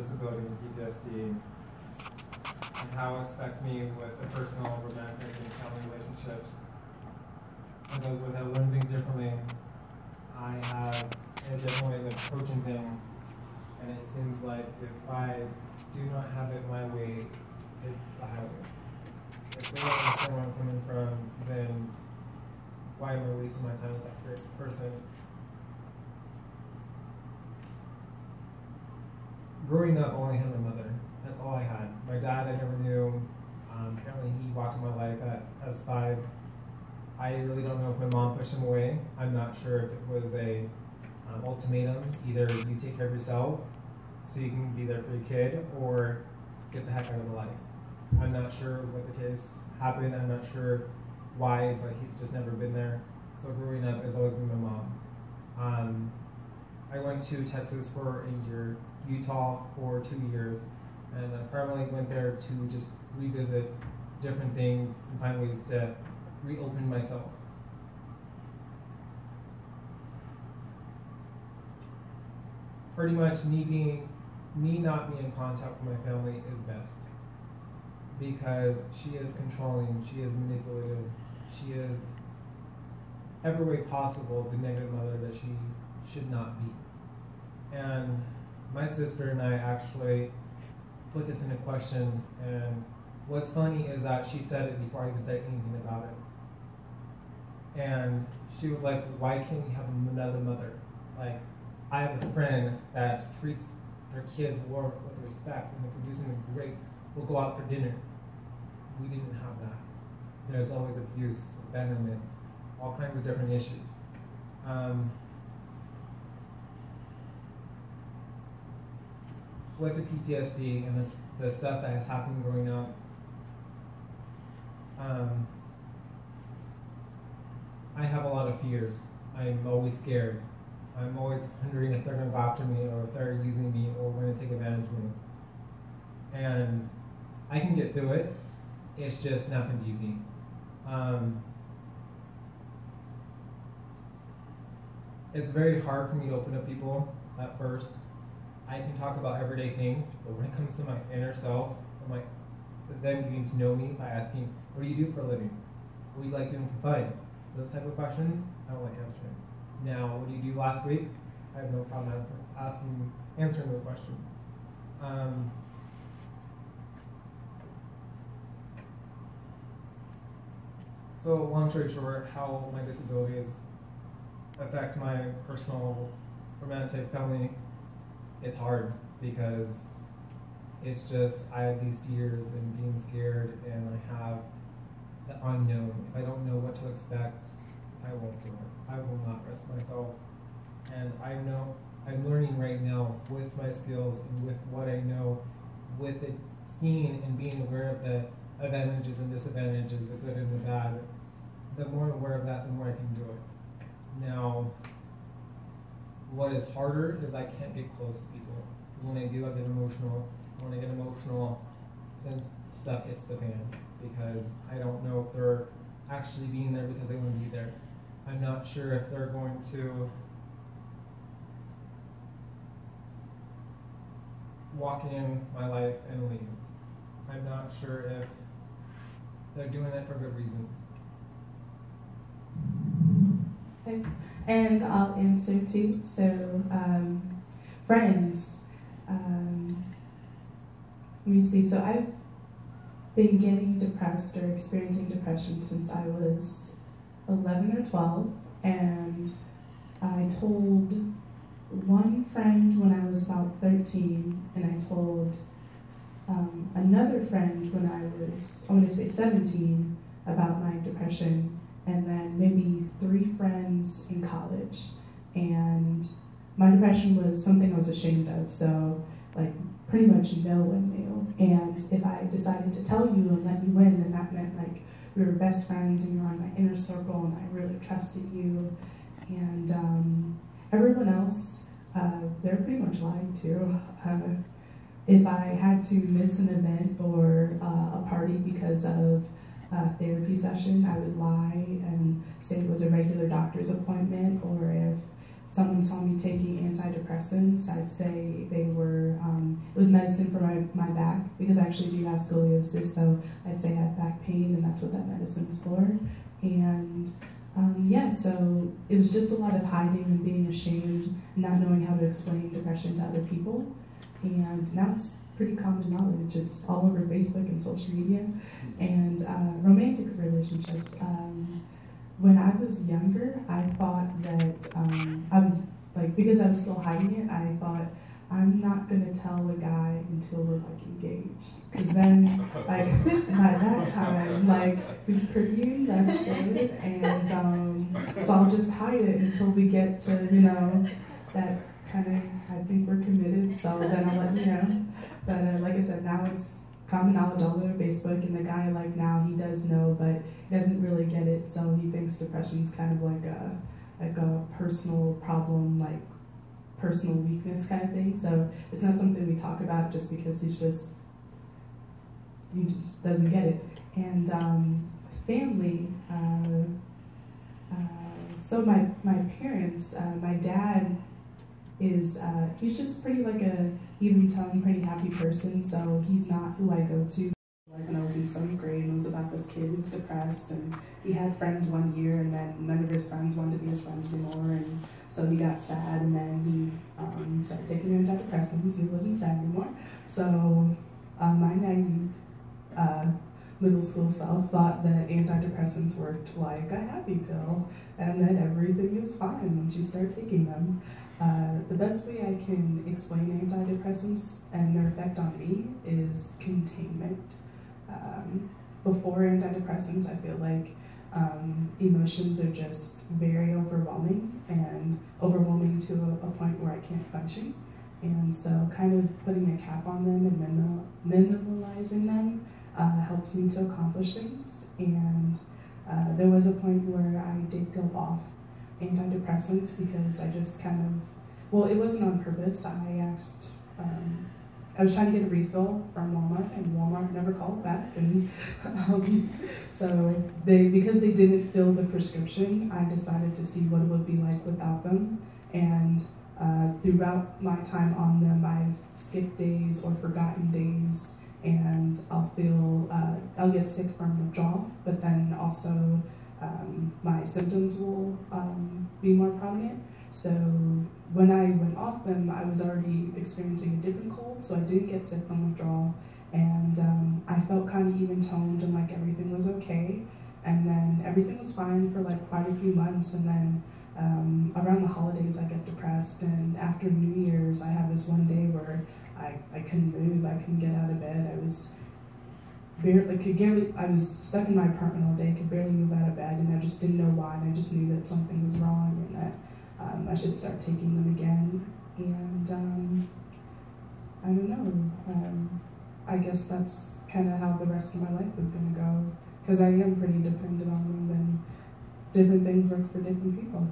disability and PTSD and how it affects me with the personal, romantic, and family relationships. And those with have learned things differently. I have a different way of approaching things, and it seems like if I do not have it my way, it's a highway. If they don't understand where I'm coming from, then why am I wasting my time with that person? Growing up, I only had my mother. That's all I had. My dad, I never knew. Apparently, he walked in my life as 5. I really don't know if my mom pushed him away. I'm not sure if it was a ultimatum. Either you take care of yourself so you can be there for your kid, or get the heck out of the life. I'm not sure what the case happened. I'm not sure why, but he's just never been there. So growing up, it's always been my mom. I went to Texas for a year, Utah for 2 years, and I primarily went there to just revisit different things and find ways to reopen myself. Pretty much me not being in contact with my family is best, because she is controlling, she is manipulative, she is every way possible the negative mother that she should not be. And my sister and I actually put this into question, and what's funny is that she said it before I even said anything about it. And she was like, why can't we have another mother? Like, I have a friend that treats their kids with respect, and if we're doing something great, we'll go out for dinner. We didn't have that. There's always abuse, abandonment, all kinds of different issues. With the PTSD and the stuff that has happened growing up, I have a lot of fears. I'm always scared. I'm always wondering if they're going to go after me, or if they're using me, or going to take advantage of me. And I can get through it. It's just not been easy. It's very hard for me to open up people at first. I can talk about everyday things, but when it comes to my inner self, I'm like, them getting to know me by asking, what do you do for a living? What do you like doing for fun? Those type of questions, I don't like answering. Now, what do you do last week? I have no problem answering those questions. So, long story short, how my disabilities affect my personal, romantic, family, it's hard, because it's just, I have these fears and being scared, and I have the unknown. If I don't know what to expect, I won't do it. I will not risk myself. And I know, I'm learning right now with my skills and with what I know, with it, seeing and being aware of the advantages and disadvantages, the good and the bad. The more I'm aware of that, the more I can do it. Now, what is harder is I can't get close to people. Because when I do, I get emotional. When I get emotional, then stuff hits the fan, because I don't know if they're actually being there because they want to be there. I'm not sure if they're going to walk in my life and leave. I'm not sure if they're doing that for good reasons. Okay. And I'll answer too. So, friends. Let me see. So I've been getting depressed or experiencing depression since I was 11 or 12, and I told one friend when I was about 13, and I told another friend when I was, I want to say 17, about my depression, and then maybe 3 friends in college. And my depression was something I was ashamed of, so like pretty much no one knew. And if I decided to tell you and let you in, then that meant like we were best friends and you were on my inner circle and I really trusted you. And everyone else, they're pretty much lying too. If I had to miss an event or a party because of a therapy session, I would lie and say it was a regular doctor's appointment, or if someone saw me taking antidepressants, I'd say they were it was medicine for my back, because I actually do have scoliosis, so I'd say I have back pain, and that's what that medicine's for. And yeah, so it was just a lot of hiding and being ashamed, not knowing how to explain depression to other people. And now it's pretty common knowledge. It's all over Facebook and social media. And romantic relationships. When I was younger, I thought that I was, like, because I was still hiding it, I thought, I'm not gonna tell a guy until we're like engaged, because then, like, by that time, like, he's pretty invested, and so I'll just hide it until we get to, you know, that kind of, I think we're committed, so then I'll let you know. But like I said, now it's common knowledge all over Facebook, and the guy, like, now he does know, but he doesn't really get it, so he thinks depression's kind of like a personal problem, like personal weakness kind of thing. So it's not something we talk about just because he just doesn't get it. And family, so my parents, my dad is, he's just pretty like a even-toned, pretty happy person, so he's not who I go to. Like when I was in 7th grade, it was about this kid who was depressed, and he had friends one year, and then none of his friends wanted to be his friends anymore, and so he got sad, and then he started taking antidepressants. He wasn't sad anymore. So my naive middle school self thought that antidepressants worked like a happy pill, and that everything is fine once you start taking them. The best way I can explain antidepressants and their effect on me is containment. Before antidepressants, I feel like emotions are just very overwhelming, and overwhelming to a point where I can't function. And so kind of putting a cap on them and minimalizing them helps me to accomplish things. And there was a point where I did go off antidepressants because I just kind of, well, it wasn't on purpose. I asked, I was trying to get a refill from Walmart, and Walmart never called back. And so because they didn't fill the prescription, I decided to see what it would be like without them. And throughout my time on them, I've skipped days or forgotten days, and I'll get sick from withdrawal, but then also my symptoms will be more prominent. So when I went off them, I was already experiencing a different cold, so I didn't get sick from withdrawal, and I felt kind of even-toned and like everything was okay. And then everything was fine for like quite a few months, and then around the holidays I get depressed, and after New Year's I have this one day where I couldn't move, I couldn't get out of bed. I was stuck in my apartment all day, could barely move out of bed, and I just didn't know why, and I just knew that something was wrong and that I should start taking them again. And I don't know, I guess that's kind of how the rest of my life is going to go, because I am pretty dependent on them, and different things work for different people.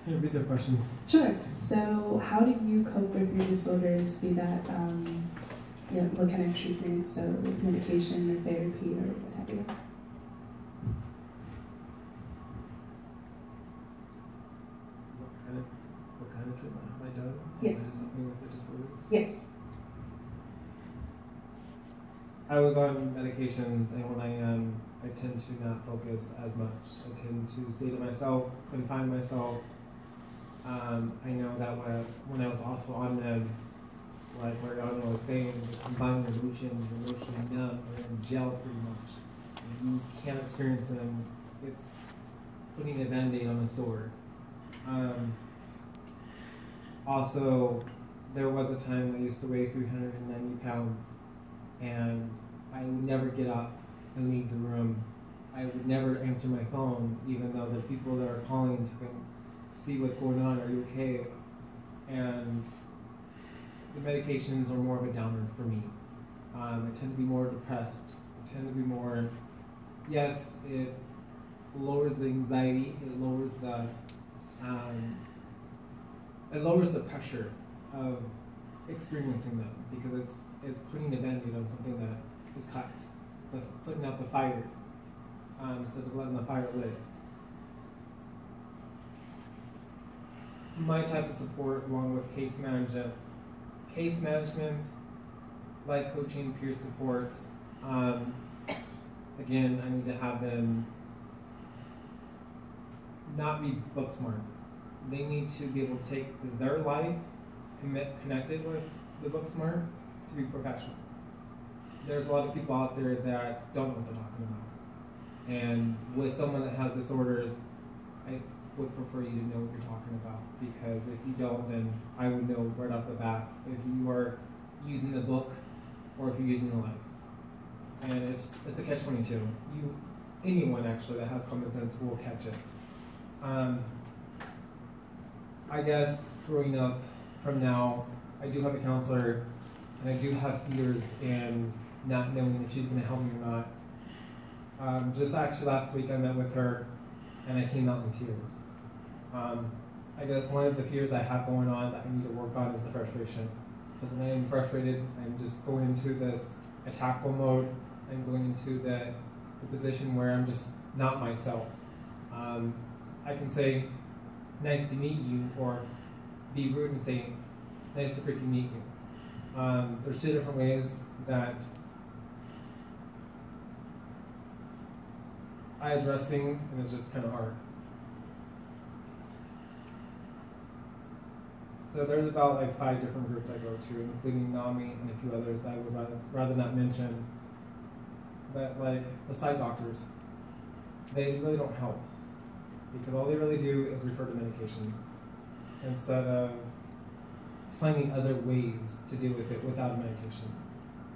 Can you repeat the question? Sure. So how do you cope with your disorders, be that what kind of treatment, so medication or therapy or what have you? What kind of treatment have I done? Yes. Helping with the disorders? Yes. I was on medications, and when I tend to not focus as much. I tend to stay to myself, confine myself. I know that when I was also on them, like where Yana was saying, the combined emotions, emotionally numb, or in jail pretty much. You can't experience them. It's putting a band-aid on a sore. Also, there was a time I used to weigh 390 pounds, and I would never get up and leave the room. I would never answer my phone, even though the people that are calling to see what's going on, are you okay? And the medications are more of a downer for me. I tend to be more depressed. I tend to be more, yes, it lowers the anxiety, it lowers the pressure of experiencing them, because it's putting a band-aid on something that is cut, putting out the fire instead of letting the fire live. my type of support along with case management, life coaching, peer support. Again, I need to have them not be book smart. They need to be able to take their life connected with the book smart to be professional. There's a lot of people out there that don't know what they're talking about. And with someone that has disorders, I would prefer you to know what you're talking about, because if you don't, then I would know right off the bat if you are using the book or if you're using the life. And it's a catch-22. Anyone actually that has common sense will catch it. I guess growing up from now, I do have a counselor, and I do have fears and not knowing if she's going to help me or not. Just actually last week I met with her, and I came out in tears. I guess one of the fears I have going on that I need to work on is the frustration. Because when I'm frustrated, I'm just going into this attackful mode. I'm going into the position where I'm just not myself. I can say, nice to meet you, or be rude and say, nice to freaking meet you. There's two different ways that I address things, and it's just kind of hard. So there's about like 5 different groups I go to, including NAMI and a few others that I would rather not mention. But like the side doctors, they really don't help, because all they really do is refer to medications instead of finding other ways to deal with it without a medication.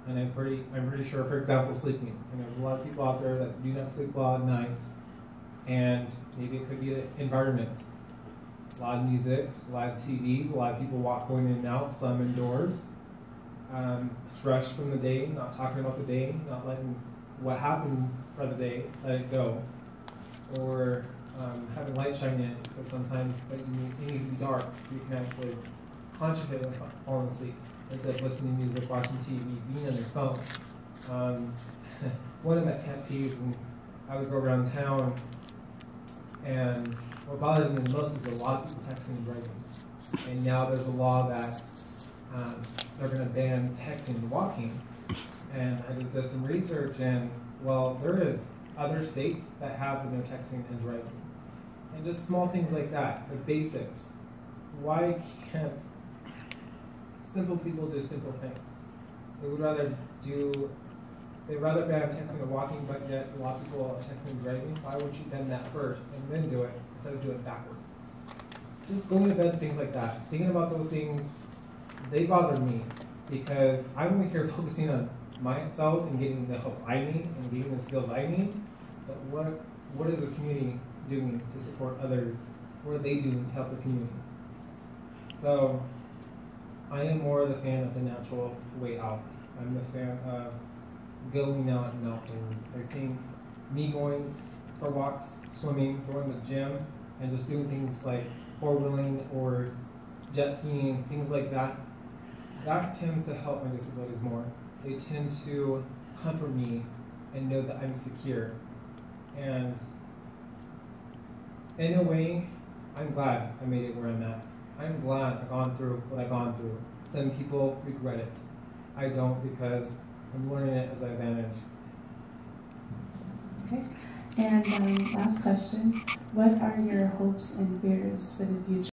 And I'm pretty sure, for example, sleeping. And there's a lot of people out there that do not sleep well at night, and maybe it could be an environment. A lot of music, a lot of TVs, a lot of people going in and out, some indoors. Stress from the day, not talking about the day, not letting what happened for the day, let it go. Or having light shine in, because sometimes it needs to be dark so you can actually concentrate on falling asleep instead of listening to music, watching TV, being on your phone. One of my pet peeves, and I would go around town, and what bothers me the most is a lot of people texting and driving. And now there's a law that they're going to ban texting and walking. And I just did some research, and well, there is other states that have no texting and driving. And just small things like that, the basics. Why can't simple people do simple things? They'd rather ban texting and walking, but yet a lot of people are texting and driving. Why would you ban that first and then do it instead of do it backwards? Just going to bed, things like that. Thinking about those things, they bother me, because I'm over here focusing on myself and getting the help I need and getting the skills I need. But what is the community doing to support others? What are they doing to help the community? So I am more the fan of the natural way out. I'm the fan of going out and out things. I think me going for walks, swimming, going to the gym, and just doing things like four-wheeling or jet skiing, things like that, that tends to help my disabilities more. They tend to comfort me and know that I'm secure. And in a way, I'm glad I made it where I'm at. I'm glad I've gone through what I've gone through. Some people regret it. I don't, because I'm learning it as I advantage. Okay. And last question. What are your hopes and fears for the future?